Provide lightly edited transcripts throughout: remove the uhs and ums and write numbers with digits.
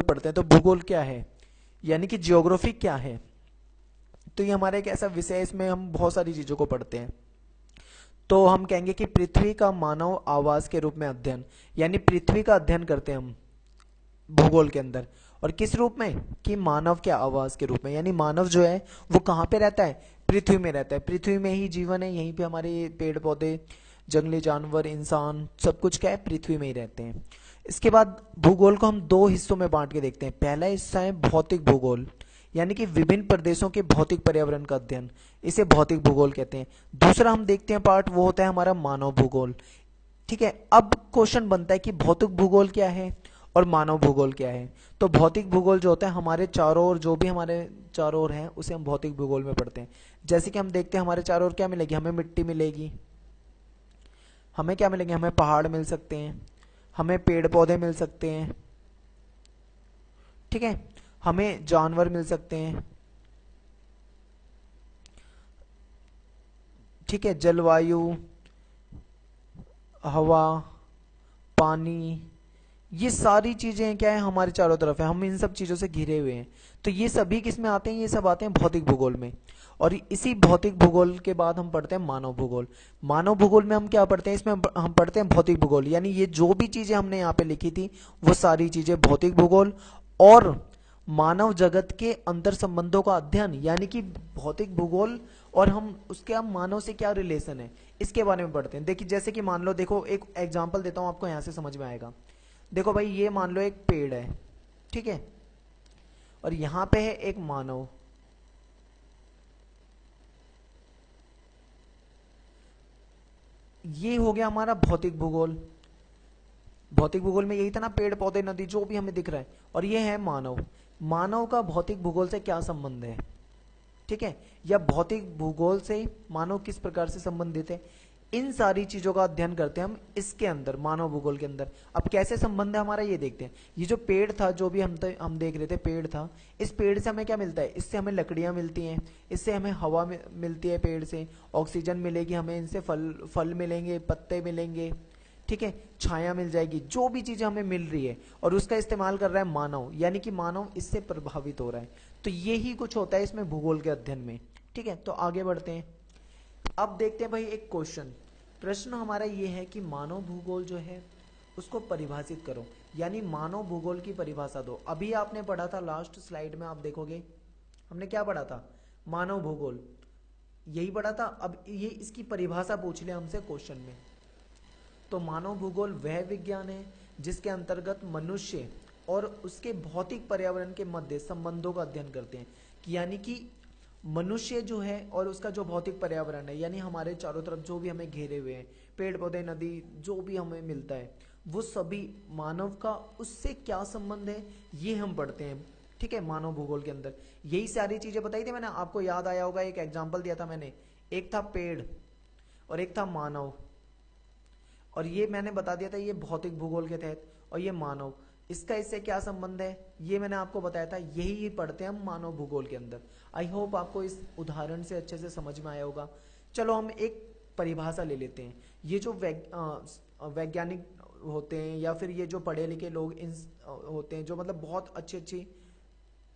पढ़ते हैं। तो भूगोल क्या है, यानी कि ज्योग्राफी क्या है, तो ये हमारा एक ऐसा विषय है, इसमें हम बहुत सारी चीजों को पढ़ते हैं। तो हम कहेंगे कि पृथ्वी का मानव आवास के रूप में अध्ययन, यानी पृथ्वी का अध्ययन करते हैं हम भूगोल के अंदर। और किस रूप में, कि मानव के आवास के रूप में, यानी मानव जो है वो कहाँ पे रहता है, पृथ्वी में रहता है। पृथ्वी में ही जीवन है, यहीं पे हमारे पेड़ पौधे, जंगली जानवर, इंसान, सब कुछ क्या है, पृथ्वी में ही रहते हैं। इसके बाद भूगोल को हम दो हिस्सों में बांट के देखते हैं। पहला हिस्सा है भौतिक भूगोल, यानी कि विभिन्न प्रदेशों के भौतिक पर्यावरण का अध्ययन, इसे भौतिक भूगोल कहते हैं। दूसरा हम देखते हैं पार्ट, वो होता है हमारा मानव भूगोल। ठीक है, अब क्वेश्चन बनता है कि भौतिक भूगोल क्या है और मानव भूगोल क्या है। तो भौतिक भूगोल जो होता है हमारे चारों ओर, जो भी हमारे चारों ओर है उसे हम भौतिक भूगोल में पढ़ते हैं। जैसे कि हम देखते हैं हमारे चारों ओर क्या मिलेगी, हमें मिट्टी मिलेगी, हमें क्या मिलेंगे, हमें पहाड़ मिल सकते हैं, हमें पेड़ पौधे मिल सकते हैं, ठीक है, हमें जानवर मिल सकते हैं, ठीक है, जलवायु, हवा, पानी, ये सारी चीजें क्या है हमारे चारों तरफ है, हम इन सब चीजों से घिरे हुए हैं। तो ये सभी किस में आते हैं, ये सब आते हैं भौतिक भूगोल में। और इसी भौतिक भूगोल के बाद हम पढ़ते हैं मानव भूगोल। मानव भूगोल में हम क्या पढ़ते हैं, इसमें हम पढ़ते हैं भौतिक भूगोल, यानी ये जो भी चीजें हमने यहाँ पे लिखी थी वो सारी चीजें भौतिक भूगोल। और मानव जगत के अंतर संबंधों का अध्ययन, यानी कि भौतिक भूगोल और हम उसके, हम मानव से क्या रिलेशन है इसके बारे में पढ़ते हैं। देखिए जैसे कि मान लो, देखो एक एग्जांपल देता हूं आपको, यहां से समझ में आएगा। देखो भाई, ये मान लो एक पेड़ है, ठीक है, और यहां पे है एक मानव। ये हो गया हमारा भौतिक भूगोल। भौतिक भूगोल में यही था ना, पेड़ पौधे नदी जो भी हमें दिख रहा है। और ये है मानव। मानव का भौतिक भूगोल से क्या संबंध है, ठीक है, या भौतिक भूगोल से मानव किस प्रकार से संबंधित है, इन सारी चीजों का अध्ययन करते हैं हम इसके अंदर, मानव भूगोल के अंदर। अब कैसे संबंध है हमारा ये देखते हैं। ये जो पेड़ था, जो भी हम देख रहे थे, पेड़ था, इस पेड़ से हमें क्या मिलता है, इससे हमें लकड़ियां मिलती हैं, इससे हमें हवा मिलती है, पेड़ से ऑक्सीजन मिलेगी हमें, इनसे फल फल मिलेंगे, पत्ते मिलेंगे, ठीक है, छाया मिल जाएगी, जो भी चीजें हमें मिल रही है, और उसका इस्तेमाल कर रहा है मानव, यानी कि मानव इससे प्रभावित हो रहा है। तो ये ही कुछ होता है इसमें भूगोल के अध्ययन में। ठीक है, तो आगे बढ़ते हैं। अब देखते हैं भाई एक क्वेश्चन, प्रश्न हमारा ये है कि मानव भूगोल जो है उसको परिभाषित करो, यानी मानव भूगोल की परिभाषा दो। अभी आपने पढ़ा था, लास्ट स्लाइड में आप देखोगे हमने क्या पढ़ा था, मानव भूगोल, यही पढ़ा था। अब ये इसकी परिभाषा पूछ ले हमसे क्वेश्चन में। तो मानव भूगोल वह विज्ञान है जिसके अंतर्गत मनुष्य और उसके भौतिक पर्यावरण के मध्य संबंधों का अध्ययन करते हैं, कि यानी कि मनुष्य जो है और उसका जो भौतिक पर्यावरण है, यानी हमारे चारों तरफ जो भी हमें घेरे हुए हैं, पेड़ पौधे, नदी, जो भी हमें मिलता है, वो सभी मानव का उससे क्या संबंध है, ये हम पढ़ते हैं। ठीक है, मानव भूगोल के अंदर यही सारी चीजें बताई थी मैंने आपको, याद आया होगा, एक एग्जाम्पल दिया था मैंने, एक था पेड़ और एक था मानव, और ये मैंने बता दिया था ये भौतिक भूगोल के तहत, और ये मानव, इसका इससे क्या संबंध है ये मैंने आपको बताया था, यही पढ़ते हैं हम मानव भूगोल के अंदर। आई होप आपको इस उदाहरण से अच्छे से समझ में आया होगा। चलो हम एक परिभाषा ले लेते हैं। ये जो वैज्ञानिक होते हैं, या फिर ये जो पढ़े लिखे लोग इन होते हैं, जो मतलब बहुत अच्छी अच्छी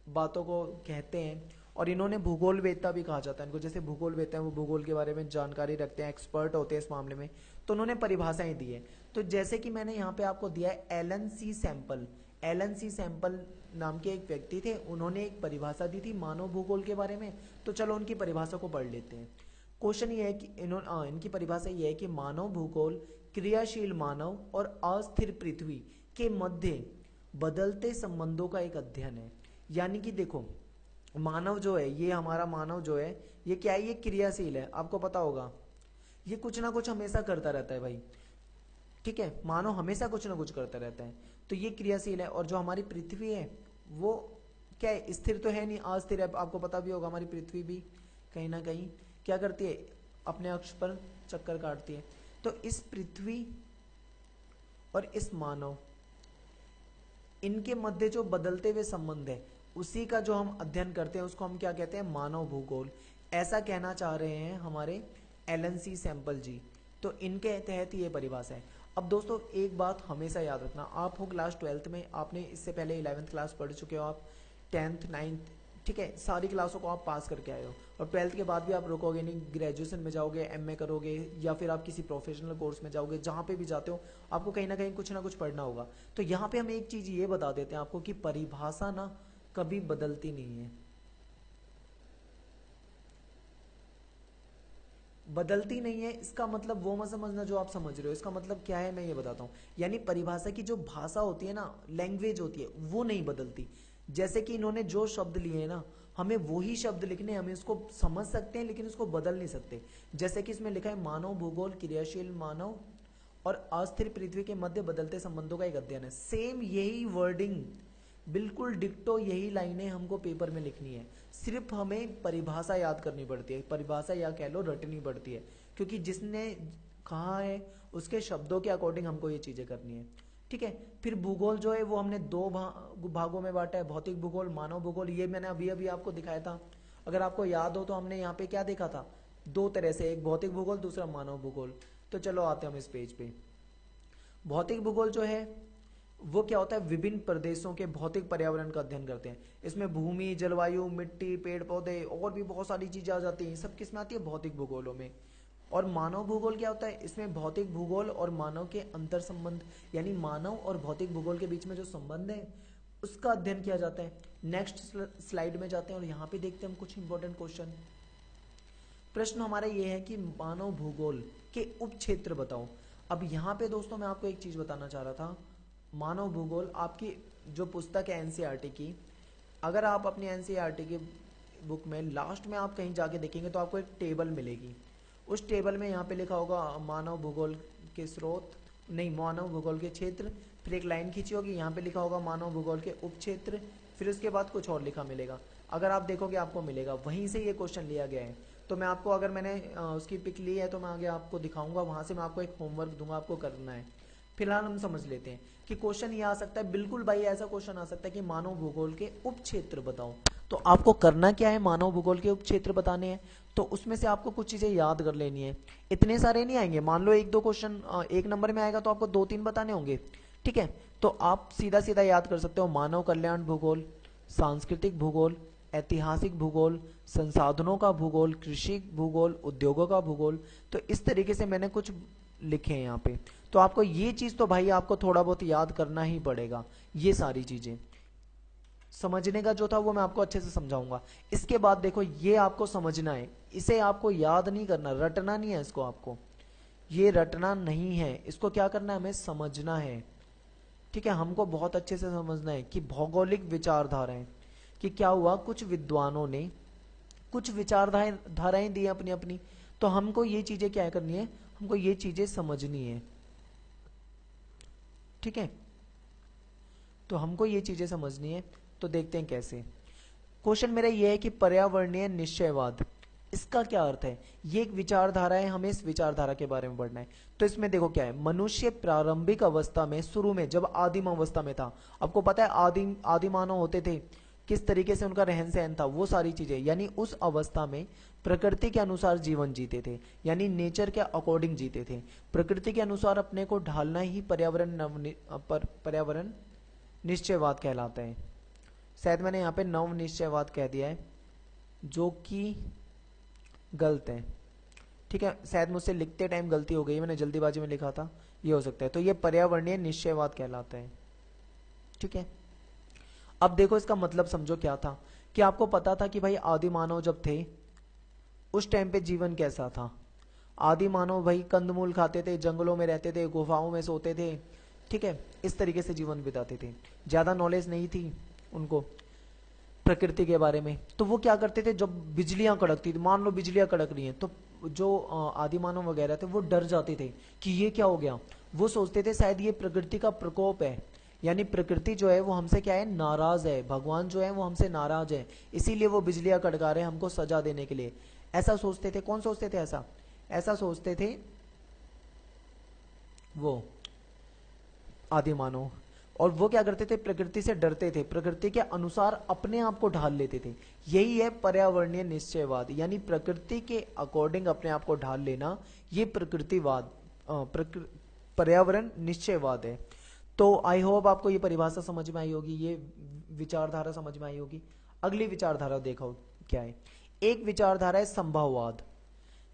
बातों को कहते हैं, और इन्होंने भूगोल वेत्ता भी कहा जाता है इनको, जैसे भूगोल वेत्ता है वो भूगोल के बारे में जानकारी रखते हैं, एक्सपर्ट होते हैं इस मामले में, तो उन्होंने परिभाषाएं दी है। तो जैसे कि मैंने यहाँ पे आपको दिया है एलन सी सैंपल। एलन सी सैंपल नाम के एक व्यक्ति थे, उन्होंने एक परिभाषा दी थी मानव भूगोल के बारे में। तो चलो उनकी परिभाषा को पढ़ लेते हैं। क्वेश्चन ये है कि इनकी परिभाषा ये है कि मानव भूगोल क्रियाशील मानव और अस्थिर पृथ्वी के मध्य बदलते संबंधों का एक अध्ययन है। यानी कि देखो, मानव जो है, ये हमारा मानव जो है, ये क्या है, ये क्रियाशील है, आपको पता होगा, ये कुछ ना कुछ हमेशा करता रहता है भाई। ठीक है, मानव हमेशा कुछ ना कुछ करता रहता है, तो ये क्रियाशील है। और जो हमारी पृथ्वी है वो क्या है, स्थिर तो है नहीं, अस्थिर है। आपको पता भी होगा हमारी पृथ्वी भी कहीं ना कहीं क्या करती है, अपने अक्ष पर चक्कर काटती है। तो इस पृथ्वी और इस मानव, इनके मध्य जो बदलते हुए संबंध है, उसी का जो हम अध्ययन करते हैं उसको हम क्या कहते हैं, मानव भूगोल। ऐसा कहना चाह रहे हैं हमारे एलन सी सैंपल जी। तो इनके तहत ये परिभाषा है। अब दोस्तों एक बात हमेशा याद रखना, आप हो क्लास 12th में, आपने इससे पहले 11th क्लास पढ़ चुके हो, आप 10th 9th, ठीक है, सारी क्लासों को आप पास करके आए हो, और 12th के बाद भी आप रुकोगे नहीं, ग्रेजुएशन में जाओगे, एमए करोगे, या फिर आप किसी प्रोफेशनल कोर्स में जाओगे, जहाँ पे भी जाते हो आपको कहीं ना कुछ पढ़ना होगा। तो यहाँ पे हम एक चीज़ ये बता देते हैं आपको कि परिभाषा ना कभी बदलती नहीं है, बदलती नहीं है। इसका मतलब वो मत समझना जो आप समझ रहे हो, इसका मतलब क्या है मैं ये बताता हूँ। यानी परिभाषा की जो भाषा होती है ना, लैंग्वेज होती है, वो नहीं बदलती। जैसे कि इन्होंने जो शब्द लिए हैं ना, हमें वही शब्द लिखने हैं, हमें उसको समझ सकते हैं लेकिन उसको बदल नहीं सकते। जैसे कि इसमें लिखा है मानव भूगोल क्रियाशील मानव और अस्थिर पृथ्वी के मध्य बदलते संबंधों का एक अध्ययन है। सेम यही वर्डिंग, बिल्कुल डिक्टो यही लाइनें हमको पेपर में लिखनी है, सिर्फ हमें परिभाषा याद करनी पड़ती है, परिभाषा या कह लो रटनी पड़ती है, क्योंकि जिसने कहा है उसके शब्दों के अकॉर्डिंग हमको ये चीजें करनी है। ठीक है, फिर भूगोल जो है वो हमने दो भागों में बांटा है, भौतिक भूगोल, मानव भूगोल। ये मैंने अभी अभी आपको दिखाया था, अगर आपको याद हो तो हमने यहाँ पे क्या देखा था, दो तरह से, एक भौतिक भूगोल, दूसरा मानव भूगोल। तो चलो आते हैं हम इस पेज पे। भौतिक भूगोल जो है वो क्या होता है, विभिन्न प्रदेशों के भौतिक पर्यावरण का अध्ययन करते हैं। इसमें भूमि, जलवायु, मिट्टी, पेड़ पौधे और भी बहुत सारी चीजें आ जाती हैं, सब किस में आती है, भौतिक भूगोलों में। और मानव भूगोल क्या होता है, इसमें भौतिक भूगोल और मानव के अंतर संबंध, यानी मानव और भौतिक भूगोल के बीच में जो संबंध है उसका अध्ययन किया जाता है। नेक्स्ट स्लाइड में जाते हैं और यहाँ पे देखते हैं हम कुछ इंपॉर्टेंट क्वेश्चन। प्रश्न हमारा ये है कि मानव भूगोल के उप क्षेत्र बताओ। अब यहाँ पे दोस्तों मैं आपको एक चीज बताना चाह रहा था, मानव भूगोल आपकी जो पुस्तक है एनसीईआरटी की, अगर आप अपनी एनसीईआरटी की बुक में लास्ट में आप कहीं जाके देखेंगे तो आपको एक टेबल मिलेगी। उस टेबल में यहाँ पे लिखा होगा मानव भूगोल के स्रोत, नहीं, मानव भूगोल के क्षेत्र, फिर एक लाइन खींची होगी, यहाँ पे लिखा होगा मानव भूगोल के उप क्षेत्र, फिर उसके बाद कुछ और लिखा मिलेगा। अगर आप देखोगे आपको मिलेगा, वहीं से ये क्वेश्चन लिया गया है। तो मैं आपको, अगर मैंने उसकी पिक ली है तो मैं आगे आपको दिखाऊंगा, वहां से मैं आपको एक होमवर्क दूंगा, आपको करना है। फिलहाल हम समझ लेते हैं कि क्वेश्चन ये आ सकता है, बिल्कुल भाई ऐसा क्वेश्चन आ सकता है कि मानव भूगोल के उप क्षेत्र बताओ। तो आपको करना क्या है, मानव भूगोल के उप क्षेत्र बताने हैं, तो उसमें से आपको कुछ चीजें याद कर लेनी है। इतने सारे नहीं आएंगे, मान लो एक दो क्वेश्चन एक नंबर में आएगा तो आपको दो तीन बताने होंगे। ठीक है, तो आप सीधा सीधा याद कर सकते हो, मानव कल्याण भूगोल, सांस्कृतिक भूगोल, ऐतिहासिक भूगोल, संसाधनों का भूगोल, कृषि भूगोल, उद्योगों का भूगोल। तो इस तरीके से मैंने कुछ लिखे हैं यहाँ पे। तो आपको ये चीज तो भाई आपको थोड़ा बहुत याद करना ही पड़ेगा, ये सारी चीजें समझने का जो था वो मैं आपको अच्छे से समझाऊंगा। इसके बाद देखो ये आपको समझना है, इसे आपको याद नहीं करना, रटना नहीं है इसको, आपको ये रटना नहीं है, इसको क्या करना है, हमें समझना है। ठीक है, हमको बहुत अच्छे से समझना है कि भौगोलिक विचारधाराएं, कि क्या हुआ, कुछ विद्वानों ने कुछ विचारधाराएं दी अपनी अपनी, तो हमको ये चीजें क्या करनी है, हमको ये चीजें समझनी है। ठीक है, तो हमको ये चीजें समझनी है। तो देखते हैं कैसे। क्वेश्चन मेरा ये है कि पर्यावरणीय निश्चयवाद, इसका क्या अर्थ है, ये एक विचारधारा है, हमें इस विचारधारा के बारे में पढ़ना है। तो इसमें देखो क्या है, मनुष्य प्रारंभिक अवस्था में, शुरू में जब आदिम अवस्था में था, आपको पता है आदि मानव होते थे, किस तरीके से उनका रहन सहन था, वो सारी चीजें, यानी उस अवस्था में प्रकृति के अनुसार जीवन जीते थे, यानी नेचर के अकॉर्डिंग जीते थे। प्रकृति के अनुसार अपने को ढालना ही पर्यावरण निश्चयवाद कहलाता है। शायद मैंने यहाँ पे नव निश्चयवाद कह दिया है, जो कि गलत है। ठीक है, शायद मुझसे लिखते टाइम गलती हो गई, मैंने जल्दीबाजी में लिखा था, ये हो सकता है। तो ये पर्यावरणीय निश्चयवाद कहलाता है। ठीक है, अब देखो इसका मतलब समझो क्या था, कि आपको पता था कि भाई आदि मानव जब थे उस टाइम पे जीवन कैसा था। आदि मानव भाई कंदमूल खाते थे, जंगलों में रहते थे, गुफाओं में सोते थे। ठीक है, इस तरीके से जीवन बिताते थे, ज्यादा नॉलेज नहीं थी उनको प्रकृति के बारे में। तो वो क्या करते थे, जब बिजलियां कड़कती थी, मान लो बिजलियां कड़क रही हैं, तो जो आदि मानव वगैरह थे वो डर जाते थे कि ये क्या हो गया। वो सोचते थे शायद ये प्रकृति का प्रकोप है, यानी प्रकृति जो है वो हमसे क्या है, नाराज है, भगवान जो है वो हमसे नाराज है, इसीलिए वो बिजलियां कड़का रहे हैं हमको सजा देने के लिए। ऐसा सोचते थे। कौन सोचते थे ऐसा, ऐसा सोचते थे वो आदि मानव। और वो क्या करते थे, प्रकृति से डरते थे, प्रकृति के अनुसार अपने आप को ढाल लेते थे। यही है पर्यावरणीय निश्चयवाद, यानी प्रकृति के अकॉर्डिंग अपने आप को ढाल लेना, ये प्रकृतिवाद पर्यावरण निश्चयवाद है। तो आई होप आपको ये परिभाषा समझ में आई होगी, ये विचारधारा समझ में आई होगी। अगली विचारधारा देखो क्या है। एक विचारधारा है संभववाद,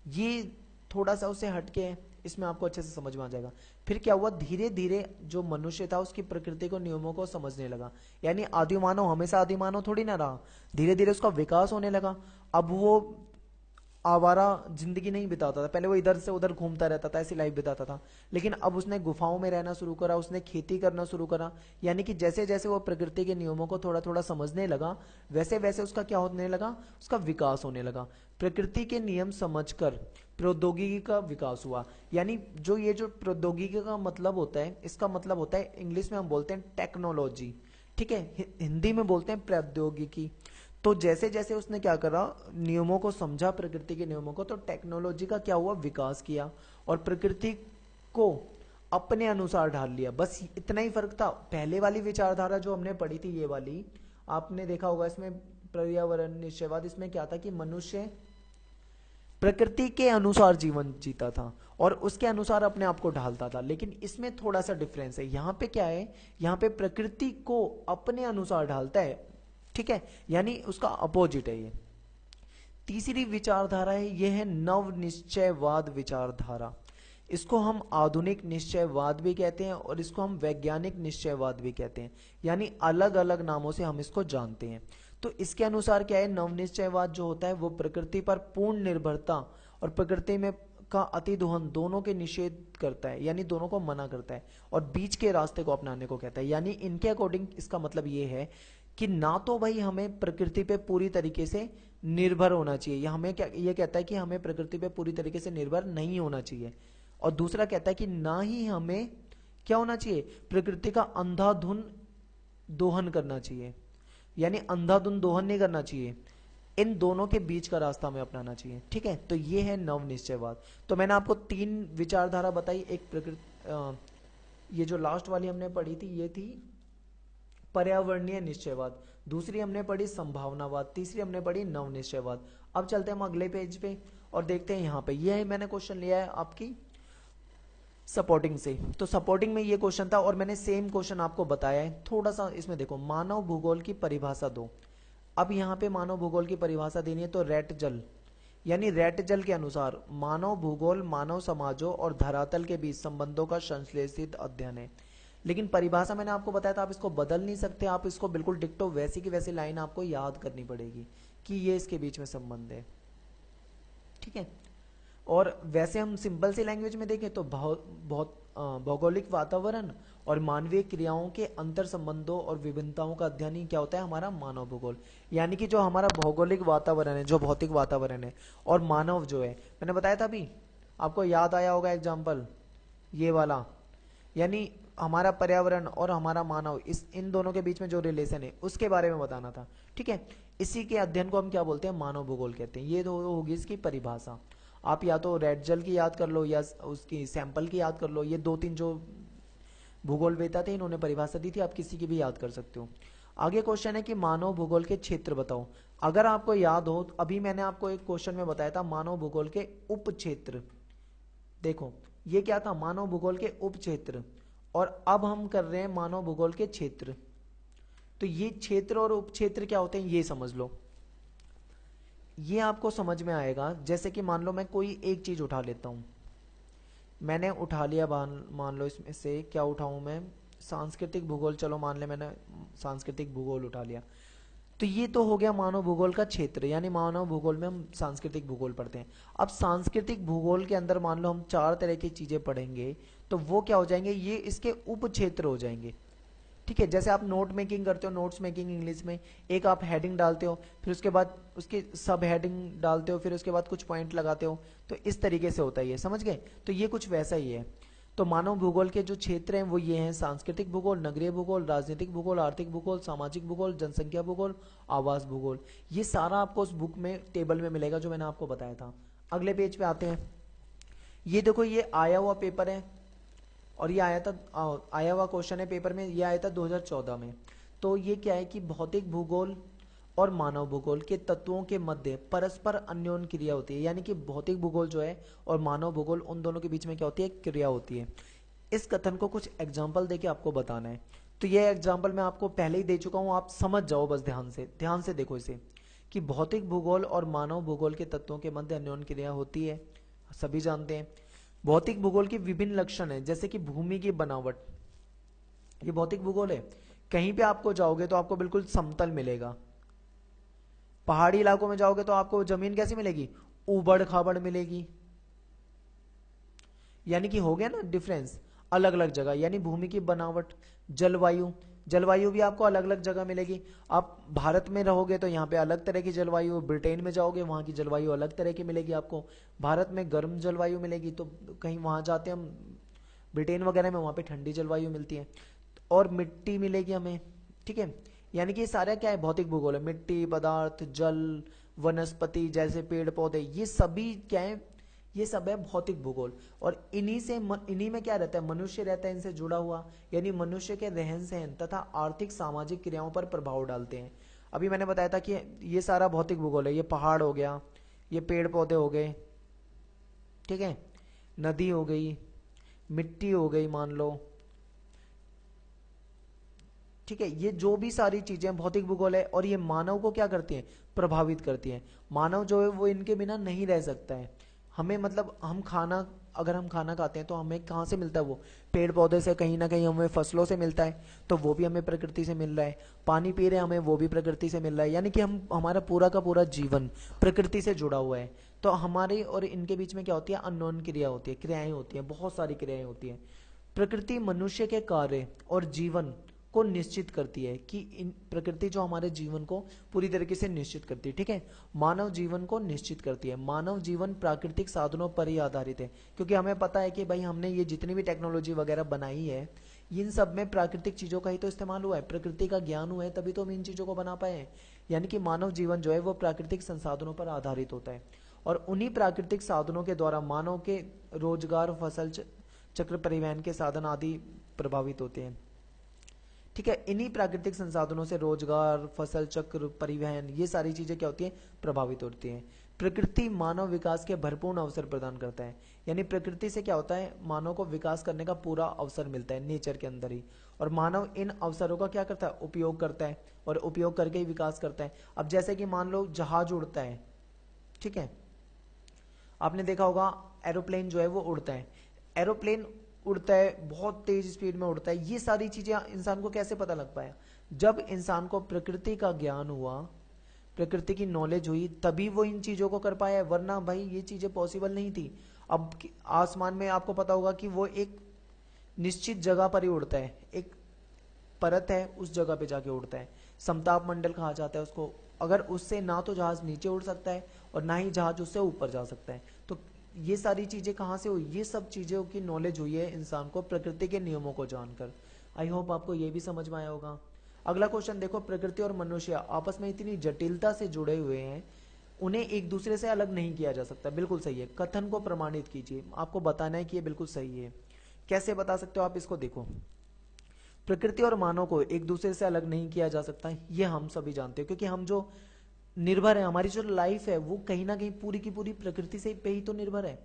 ये थोड़ा सा उससे हटके है, इसमें आपको अच्छे से समझ में आ जाएगा। फिर क्या हुआ, धीरे धीरे जो मनुष्य था उसकी प्रकृति को, नियमों को समझने लगा। यानी आदि मानव हमेशा आदि मानव थोड़ी ना रहा, धीरे धीरे उसका विकास होने लगा। अब वो आवारा जिंदगी नहीं बिताता था, पहले वो इधर से उधर घूमता रहता था, ऐसी लाइफ बिताता था। लेकिन अब उसने गुफाओं में रहना शुरू करा, उसने खेती करना शुरू करा। यानी कि जैसे जैसे वो प्रकृति के नियमों को थोड़ा थोड़ा समझने लगा, वैसे वैसे उसका क्या होने लगा, उसका विकास होने लगा। प्रकृति के नियम समझकर प्रौद्योगिकी का विकास हुआ। यानी जो प्रौद्योगिकी का मतलब होता है, इसका मतलब होता है, इंग्लिश में हम बोलते हैं टेक्नोलॉजी, ठीक है, हिंदी में बोलते हैं प्रौद्योगिकी। तो जैसे जैसे उसने क्या करा, नियमों को समझा, प्रकृति के नियमों को, तो टेक्नोलॉजी का क्या हुआ, विकास किया और प्रकृति को अपने अनुसार ढाल लिया। बस इतना ही फर्क था। पहले वाली विचारधारा जो हमने पढ़ी थी, ये वाली आपने देखा होगा, इसमें पर्यावरण निश्चयवाद, इसमें क्या था कि मनुष्य प्रकृति के अनुसार जीवन जीता था और उसके अनुसार अपने आप को ढालता था। लेकिन इसमें थोड़ा सा डिफरेंस है। यहाँ पे क्या है, यहाँ पे प्रकृति को अपने अनुसार ढालता है, ठीक है, यानी उसका अपोजिट है ये। तीसरी विचारधारा है, ये है नव निश्चयवाद विचारधारा। इसको हम आधुनिक निश्चयवाद भी कहते हैं और इसको हम वैज्ञानिक निश्चयवाद भी कहते हैं, यानी अलग अलग नामों से हम इसको जानते हैं। तो इसके अनुसार क्या है, नव निश्चयवाद जो होता है वो प्रकृति पर पूर्ण निर्भरता और प्रकृति में का अतिदोहन दोनों के निषेध करता है, यानी दोनों को मना करता है और बीच के रास्ते को अपनाने को कहता है। यानी इनके अकॉर्डिंग इसका मतलब ये है कि ना तो भाई हमें प्रकृति पे पूरी तरीके से निर्भर होना चाहिए, या हमें क्या ये कहता है कि हमें प्रकृति पे पूरी तरीके से निर्भर नहीं होना चाहिए। और दूसरा कहता है कि ना ही हमें क्या होना चाहिए, प्रकृति का अंधाधुन दोहन करना चाहिए, यानी अंधाधुन दोहन नहीं करना चाहिए। इन दोनों के बीच का रास्ता हमें अपनाना चाहिए, ठीक है। तो ये है नव निश्चयवाद। तो मैंने आपको तीन विचारधारा बताई। एक प्रकृति, ये जो लास्ट वाली हमने पढ़ी थी ये थी पर्यावरणीय निश्चयवाद, दूसरी हमने पढ़ी संभावनावाद, तीसरी हमने पढ़ी नव निश्चयवाद। अब चलते हैं हम अगले पेज पे और देखते हैं यहाँ पे। ये है, मैंने क्वेश्चन लिया है आपकी सपोर्टिंग से। तो सपोर्टिंग में ये क्वेश्चन था और मैंने सेम क्वेश्चन आपको बताया है। थोड़ा सा इसमें देखो, मानव भूगोल की परिभाषा दो। अब यहाँ पे मानव भूगोल की परिभाषा देनी है, तो रैट जल, यानी रैट जल के अनुसार मानव भूगोल मानव समाजों और धरातल के बीच संबंधों का संश्लेषित अध्ययन है। लेकिन परिभाषा मैंने आपको बताया था, आप इसको बदल नहीं सकते, आप इसको बिल्कुल डिक्टो वैसी की वैसी लाइन आपको याद करनी पड़ेगी कि ये इसके बीच में संबंध है, ठीक है। और वैसे हम सिंपल सी लैंग्वेज में देखें तो भौगोलिक वातावरण और मानवीय क्रियाओं के अंतर संबंधों और विभिन्नताओं का अध्ययन ही क्या होता है, हमारा मानव भूगोल। यानी कि जो हमारा भौगोलिक वातावरण है, जो भौतिक वातावरण है, और मानव जो है, मैंने बताया था अभी, आपको याद आया होगा एग्जाम्पल ये वाला, यानी हमारा पर्यावरण और हमारा मानव, इन दोनों के बीच में जो रिलेशन है उसके बारे में बताना था, ठीक है। इसी के अध्ययन को हम क्या बोलते हैं, मानव भूगोल कहते हैं। ये तो होगी इसकी परिभाषा। आप या तो रेड जल की याद कर लो या उसकी सैंपल की याद कर लो, ये दो तीन जो भूगोलवेता थे इन्होंने परिभाषा दी थी, आप किसी की भी याद कर सकते हो। आगे क्वेश्चन है कि मानव भूगोल के क्षेत्र बताओ। अगर आपको याद हो, अभी मैंने आपको एक क्वेश्चन में बताया था मानव भूगोल के उप क्षेत्र। देखो ये क्या था, मानव भूगोल के उप क्षेत्र, और अब हम कर रहे हैं मानव भूगोल के क्षेत्र। तो ये क्षेत्र और उप क्षेत्र क्या होते हैं ये समझ लो, ये आपको समझ में आएगा। जैसे कि मान लो मैं कोई एक चीज उठा लेता हूं, मैंने उठा लिया, मान लो इसमें से क्या उठाऊं मैं, सांस्कृतिक भूगोल, चलो मान ले मैंने सांस्कृतिक भूगोल उठा लिया। तो ये तो हो गया मानव भूगोल का क्षेत्र, यानी मानव भूगोल में हम सांस्कृतिक भूगोल पढ़ते हैं। अब सांस्कृतिक भूगोल के अंदर मान लो हम 4 तरह की चीजें पढ़ेंगे, तो वो क्या हो जाएंगे, ये इसके उप क्षेत्र हो जाएंगे, ठीक है। जैसे आप नोट मेकिंग करते हो, नोट्स मेकिंग इंग्लिश में, एक आप हेडिंग डालते हो, फिर उसके बाद उसकी सब हेडिंग डालते हो, फिर उसके बाद कुछ पॉइंट लगाते हो, तो इस तरीके से होता है ये, समझ गए। तो ये कुछ वैसा ही है। तो मानव भूगोल के जो क्षेत्र हैं वो ये हैं, सांस्कृतिक भूगोल, नगरीय भूगोल, राजनीतिक भूगोल, आर्थिक भूगोल, सामाजिक भूगोल, जनसंख्या भूगोल, आवास भूगोल। ये सारा आपको उस बुक में टेबल में मिलेगा जो मैंने आपको बताया था। अगले पेज पे आते हैं। ये देखो, ये आया हुआ पेपर है और ये आया हुआ क्वेश्चन है पेपर में, ये आया था 2014 में। तो ये क्या है कि भौतिक भूगोल और मानव भूगोल के तत्वों के मध्य परस्पर अन्योन्य क्रिया होती है। यानी कि भौतिक भूगोल जो है और मानव भूगोल, उन दोनों के बीच में क्या होती है, क्रिया होती है। इस कथन को कुछ एग्जाम्पल देके आपको बताना है। तो ये एग्जाम्पल मैं आपको पहले ही दे चुका हूं, आप समझ जाओ बस ध्यान से देखो इसे, कि भौतिक भूगोल और मानव भूगोल के तत्वों के मध्य अन्योन्य क्रिया होती है, सभी जानते हैं। भौतिक भूगोल के विभिन्न लक्षण हैं, जैसे कि भूमि की बनावट, ये भौतिक भूगोल है। कहीं पे आपको जाओगे तो आपको बिल्कुल समतल मिलेगा, पहाड़ी इलाकों में जाओगे तो आपको जमीन कैसी मिलेगी, उबड़ खाबड़ मिलेगी। यानी कि हो गया ना डिफरेंस, अलग अलग जगह। यानी भूमि की बनावट, जलवायु, जलवायु भी आपको अलग अलग जगह मिलेगी। आप भारत में रहोगे तो यहाँ पे अलग तरह की जलवायु, ब्रिटेन में जाओगे वहाँ की जलवायु अलग तरह की मिलेगी आपको। भारत में गर्म जलवायु मिलेगी, तो कहीं वहाँ जाते हैं हम ब्रिटेन वगैरह में, वहाँ पे ठंडी जलवायु मिलती है। और मिट्टी मिलेगी हमें, ठीक है। यानी कि ये सारा क्या है, भौतिक भूगोल है। मिट्टी, पदार्थ, जल, वनस्पति जैसे पेड़ पौधे, ये सभी क्या है, ये सब है भौतिक भूगोल। और इन्हीं में क्या रहता है, मनुष्य रहता है इनसे जुड़ा हुआ। यानी मनुष्य के रहन सहन तथा आर्थिक सामाजिक क्रियाओं पर प्रभाव डालते हैं। अभी मैंने बताया था कि ये सारा भौतिक भूगोल है। ये पहाड़ हो गया, ये पेड़ पौधे हो गए, ठीक है, नदी हो गई, मिट्टी हो गई मान लो, ठीक है। ये जो भी सारी चीजें भौतिक भूगोल है, और ये मानव को क्या करती हैं, प्रभावित करती हैं। मानव जो है वो इनके बिना नहीं रह सकता है। हमें मतलब अगर हम खाना खाते हैं तो हमें कहाँ से मिलता है, वो पेड़ पौधे से, कहीं ना कहीं हमें फसलों से मिलता है, तो वो भी हमें प्रकृति से मिल रहा है। पानी पी रहे हैं हमें, वो भी प्रकृति से मिल रहा है। यानी कि हमारा पूरा का पूरा जीवन प्रकृति से जुड़ा हुआ है। तो हमारे और इनके बीच में क्या होती है, अननोन क्रिया होती है, क्रियाएं होती हैं, बहुत सारी क्रियाएं होती हैं। प्रकृति मनुष्य के कार्य और जीवन को निश्चित करती है, कि इन प्रकृति जो हमारे जीवन को पूरी तरीके से निश्चित करती है, ठीक है। मानव जीवन को निश्चित करती है। मानव जीवन प्राकृतिक साधनों पर ही आधारित है, क्योंकि हमें पता है कि भाई हमने ये जितनी भी टेक्नोलॉजी वगैरह बनाई है, इन सब में प्राकृतिक चीजों का ही तो इस्तेमाल हुआ है, प्रकृति का ज्ञान हुआ है, तभी तो हम इन चीजों को बना पाए हैं। यानी कि मानव जीवन जो है वो प्राकृतिक संसाधनों पर आधारित होता है, और उन्हीं प्राकृतिक साधनों के द्वारा मानव के रोजगार, फसल चक्र, परिवहन के साधन आदि प्रभावित होते हैं, ठीक है। इन्हीं प्राकृतिक संसाधनों से रोजगार, फसल चक्र, परिवहन, ये सारी चीजें क्या होती हैं, प्रभावित होती हैं। प्रकृति मानव विकास के भरपूर अवसर प्रदान करता है। यानी प्रकृति से क्या होता है, मानव को विकास करने का पूरा अवसर मिलता है नेचर के अंदर ही, और मानव इन अवसरों का क्या करता है, उपयोग करता है, और उपयोग करके ही विकास करता है। अब जैसे कि मान लो जहाज उड़ता है, ठीक है, आपने देखा होगा एरोप्लेन जो है वो उड़ता है, एरोप्लेन उड़ता है, बहुत तेज स्पीड में उड़ता है। ये सारी चीजें इंसान को कैसे पता लग पाया, जब इंसान को प्रकृति का ज्ञान हुआ, प्रकृति की नॉलेज हुई, तभी वो इन चीजों को कर पाया, वरना भाई ये चीजें पॉसिबल नहीं थी। अब आसमान में आपको पता होगा कि वो एक निश्चित जगह पर ही उड़ता है, एक परत है, उस जगह पे जाके उड़ता है, समताप मंडल कहा जाता है उसको। अगर उससे ना तो जहाज नीचे उड़ सकता है, और ना ही जहाज उससे ऊपर जा सकता है। तो ये सारी चीजें कहाँ से हुई, ये सब चीजों की नॉलेज हुई है इंसान को प्रकृति के नियमों को जानकर। आई होप आपको ये भी समझ में आया होगा। अगला क्वेश्चन देखो, प्रकृति और मनुष्य आपस में इतनी जटिलता से जुड़े हुए हैं, उन्हें एक दूसरे से अलग नहीं किया जा सकता। बिल्कुल सही है, कथन को प्रमाणित कीजिए, आपको बताना है कि ये बिल्कुल सही है। कैसे बता सकते हो आप इसको, देखो, प्रकृति और मानव को एक दूसरे से अलग नहीं किया जा सकता, ये हम सभी जानते हैं, क्योंकि हम जो निर्भर है, हमारी जो लाइफ है वो कहीं ना कहीं पूरी की पूरी प्रकृति से पे ही तो निर्भर है।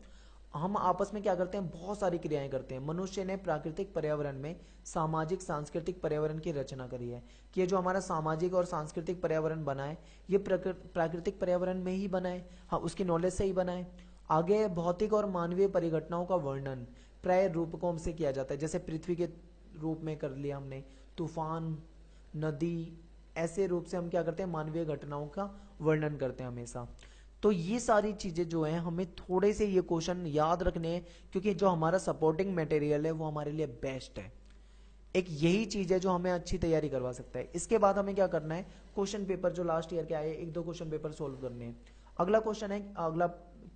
हम आपस में क्या करते हैं, बहुत सारी क्रियाएं करते हैं। मनुष्य ने प्राकृतिक पर्यावरण में सामाजिक सांस्कृतिक पर्यावरण की रचना करी है, कि ये जो हमारा सामाजिक और सांस्कृतिक पर्यावरण बना है, ये प्राकृतिक पर्यावरण में ही बना है, हाँ, उसकी नॉलेज से ही बना है। आगे भौतिक और मानवीय परिघटनाओं का वर्णन प्राय रूपकों से किया जाता है, जैसे पृथ्वी के रूप में कर लिया हमने, तूफान, नदी, ऐसे रूप से हम क्या करते हैं, मानवीय घटनाओं का वर्णन करते हैं हमेशा। तो ये सारी चीजें जो हैं, हमें थोड़े से ये क्वेश्चन याद रखने हैं, क्योंकि जो हमारा सपोर्टिंग मटेरियल है वो हमारे लिए बेस्ट है। एक यही चीज है जो हमें अच्छी तैयारी करवा सकता है। इसके बाद हमें क्या करना है, क्वेश्चन पेपर जो लास्ट ईयर के आए, एक दो क्वेश्चन पेपर सोल्व करने हैं। अगला क्वेश्चन है, अगला,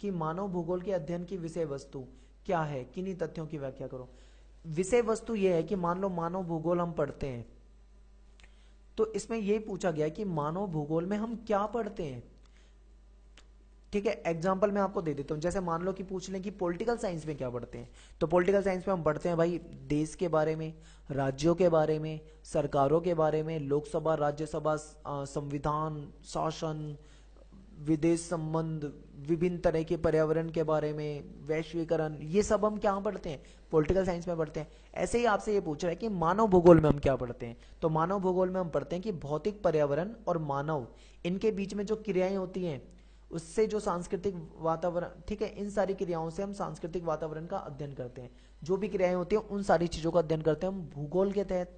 कि मानव भूगोल के अध्ययन की विषय वस्तु क्या है, किन्हीं तथ्यों की व्याख्या करो। विषय वस्तु यह है कि मान लो मानव भूगोल हम पढ़ते हैं, तो इसमें यह पूछा गया कि मानव भूगोल में हम क्या पढ़ते हैं, ठीक है। एग्जाम्पल मैं आपको दे देता हूं, जैसे मान लो कि पूछ लें कि पॉलिटिकल साइंस में क्या पढ़ते हैं, तो पॉलिटिकल साइंस में हम पढ़ते हैं भाई देश के बारे में, राज्यों के बारे में, सरकारों के बारे में, लोकसभा, राज्यसभा, संविधान, शासन, विदेश संबंध, विभिन्न तरह के पर्यावरण के बारे में, वैश्वीकरण, ये सब हम क्या पढ़ते हैं? पॉलिटिकल साइंस में पढ़ते हैं। ऐसे ही आपसे ये पूछ रहा है कि मानव भूगोल में हम क्या पढ़ते हैं, तो मानव भूगोल में हम पढ़ते हैं कि भौतिक पर्यावरण और मानव, इनके बीच में जो क्रियाएं होती हैं, उससे जो सांस्कृतिक वातावरण, ठीक है, इन सारी क्रियाओं से हम सांस्कृतिक वातावरण का अध्ययन करते हैं। जो भी क्रियाएं होती हैं उन सारी चीजों का अध्ययन करते हैं हम भूगोल के तहत।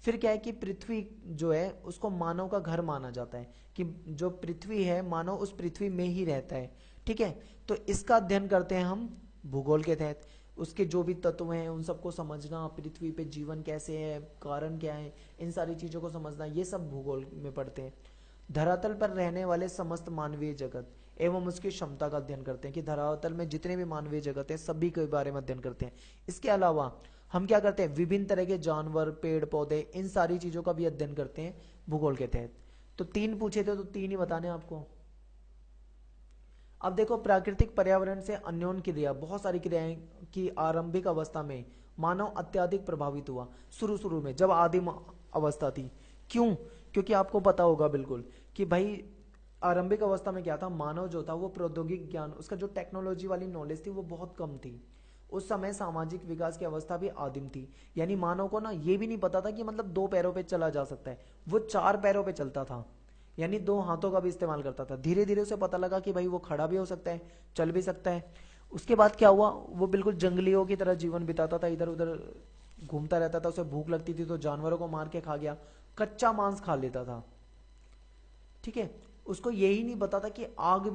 फिर क्या है कि पृथ्वी जो है उसको मानव का घर माना जाता है, कि जो पृथ्वी है मानव उस पृथ्वी में ही रहता है, ठीक है। तो इसका अध्ययन करते हैं हम भूगोल के तहत। उसके जो भी तत्व हैं उन सबको समझना, पृथ्वी पे जीवन कैसे है, कारण क्या है, इन सारी चीजों को समझना, ये सब भूगोल में पढ़ते हैं। धरातल पर रहने वाले समस्त मानवीय जगत एवं उसकी क्षमता का अध्ययन करते हैं, कि धरातल में जितने भी मानवीय जगत है सभी के बारे में अध्ययन करते हैं। इसके अलावा हम क्या करते हैं? विभिन्न तरह के जानवर, पेड़ पौधे, इन सारी चीजों का भी अध्ययन करते हैं भूगोल के तहत। तो 3 पूछे थे तो 3 ही बताने आपको। अब देखो, प्राकृतिक पर्यावरण से अन्योन्य क्रिया, बहुत सारी क्रियाएं की आरंभिक अवस्था में मानव अत्यधिक प्रभावित हुआ। शुरू शुरू में जब आदिम अवस्था थी, क्यों? क्योंकि आपको पता होगा बिल्कुल कि भाई आरंभिक अवस्था में क्या था, मानव जो था वो प्रौद्योगिक ज्ञान, उसका जो टेक्नोलॉजी वाली नॉलेज थी वो बहुत कम थी। उस समय सामाजिक विकास की अवस्था भी आदिम थी, यानी मानव को ना ये भी नहीं पता था कि मतलब 2 पैरों पे चला जा सकता है, वो 4 पैरों पे चलता था, यानी 2 हाथों का भी इस्तेमाल करता था। धीरे धीरे उसे पता लगा कि भाई वो खड़ा भी हो सकता है, चल भी सकता है। उसके बाद क्या हुआ, वो बिल्कुल जंगलियों की तरह जीवन बिताता था, इधर उधर घूमता रहता था। उसे भूख लगती थी तो जानवरों को मार के खा गया, कच्चा मांस खा लेता था, ठीक है। उसको यही नहीं पता था कि आग